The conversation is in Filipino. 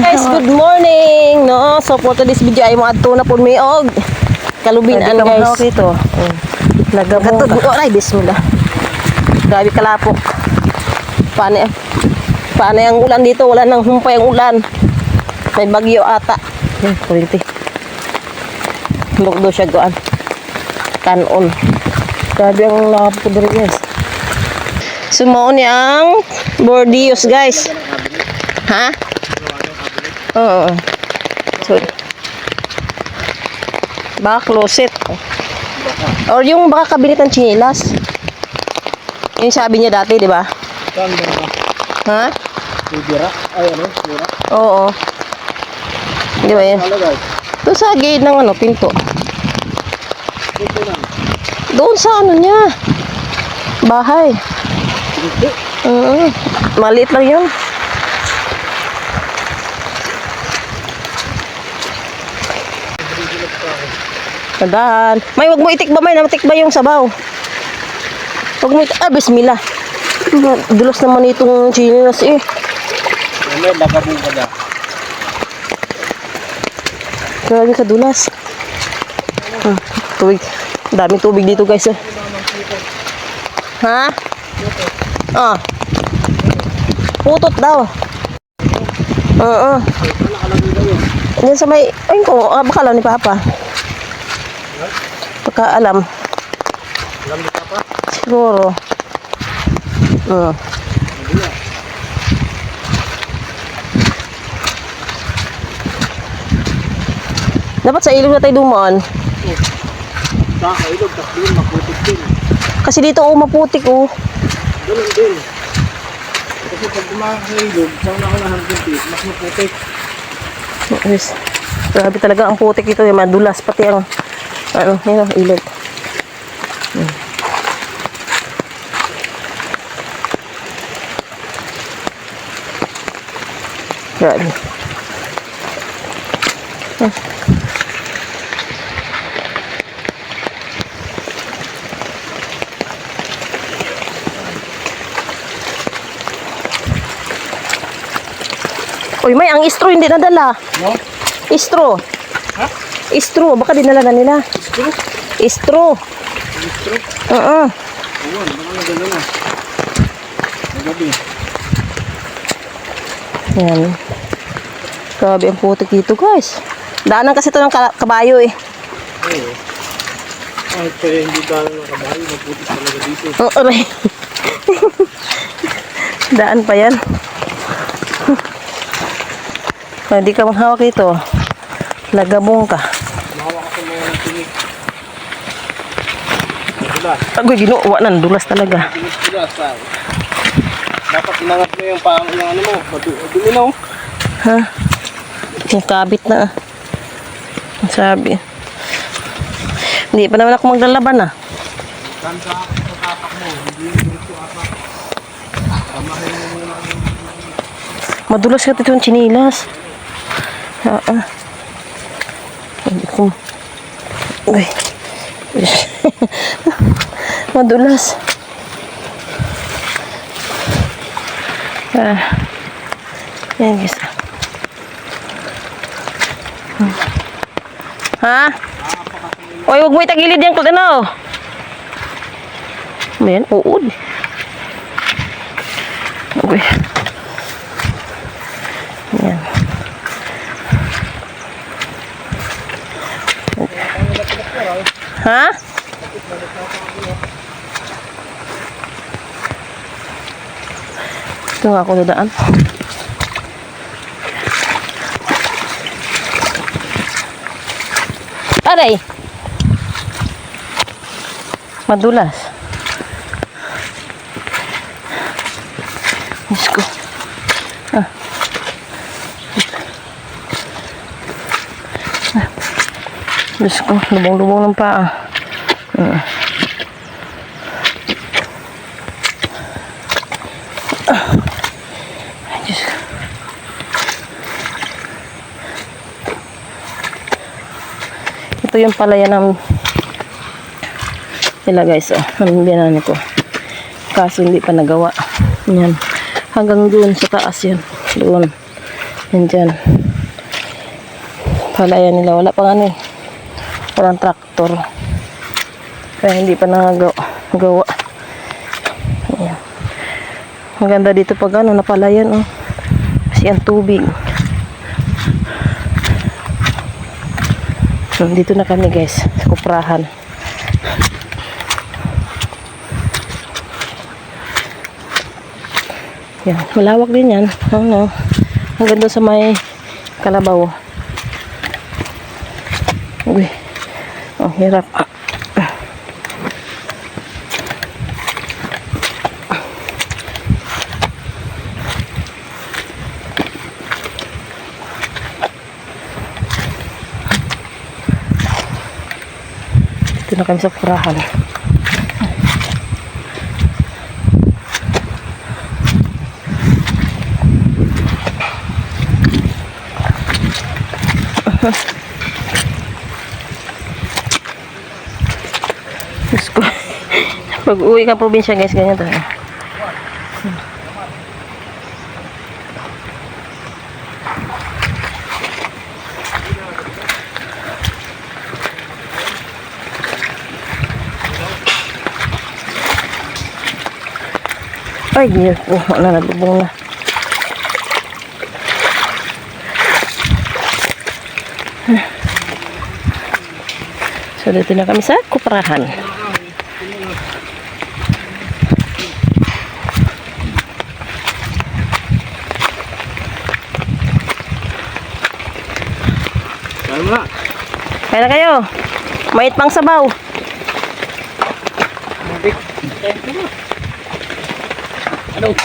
guys, good morning. No, so for today's video ay mo adto na pud mi og kalubinan guys. Dito. Nagabong. Ay, bismillah. Grabe kalapok. Paano ang ulan dito? Wala nang humpay ang ulan. May bagyo ata. Kurinti. Lugdo siya goan. Kanon. Grabe ang lapod rin guys. Sumaon niya ang bordios guys. Ha? Oo. So, baka closet. Or yung baka kabinet ng chinelas. Yung sabi niya dati, di ba? Saan ba? Ha? Bibira? Ay, ano? Bibira? Oo. Di ba yan? Alagay. Doon sa gate ng ano, pinto. Dito lang. Doon sa ano niya. Bahay. Dito? Maliit lang yun. Tandaan. May wag mo itikba, may namatikba yung sabaw. Wag mo itikba. Ah, bismillah. Dulas naman itong chinelas eh. Ano, nagabong ka na. Grabe ka dulas. Tubig. Daming tubig dito guys eh. Ha? Ah. Putot daw. Oo. Yan sa may, ayun ko, baka alam ni Papa. Baka alam. Alam ni Papa? Siguro. Dapat sa ilog na tayo dumaan. Sa ilog, tapos din, maputik din. Kasi dito maputik Ganun din. Kasi pag dumaan sa ilog, saan ako nahangguntis, mas maputik. Yes. Grabe talaga ang putik dito, yung madulas pati ang ano, yun ang ilog. Grabe. Uy, may ang istro hindi nadala. No? Istro. Ha? Istro, baka dinala na nila. Istro? Istro. Istro? Oo. Ayan, baka nadala na. Magabi. Yan. Grabe ang putik dito guys. Daanan kasi ito ng kabayo eh. Oo. Kahit kaya hindi daan ng kabayo, maputik talaga dito. Oo, aray. Daan pa yan. Hindi ka manghawak dito. Lagabong ka. Mahawa ka sa mga tinik. Dulas. Agoy, ginuwa na. Dulas talaga. Dulas. Dapat inangat mo yung pang yung ano mo. Madumi na. Ha? Yung kabit na. Ang sabi. Hindi pa naman ako maglalaban ah. Kanta ako sa tapak mo. Hindi yung dito ata. Tamahin mo muna. Madulas ka dito yung chinilas. Hindi ko. Uy. Madulas. Yan guys. Ha? Uy, huwag mo itagilid yan kung ano. Ayan, uod. Uy. Yan. Ha? Ito nga ako dadaan. Aray! Madulas. Diyos ko. Diyos ko, lubong-lubong ng paa. Diyos ko. Ito yung palayan ng nila guys. Ang binani ko. Kaso hindi pa nagawa. Yan. Hanggang doon sa taas yan. Doon. Yan dyan. Halayan nila. Wala pang ano eh. Walang traktor. Kaya hindi pa nagawa. Ayan. Maganda dito pag ano, napalayan oh. Kasi ang tubig. Dito na kami guys, sa kuprahan. Yan, malawak din yan. Ano, hanggang doon sa may kalabaw. Uy, ang hirap. Dito na kami sa kuprahan. Diyos ko. Pag uwi ka probinsya guys, ganyan to. Ay, Diyos ko. Nalabubong na. So, dito na kami sa kuprahan. Kaya mo na. Kaya na kayo. Mait pang sabaw. Ano?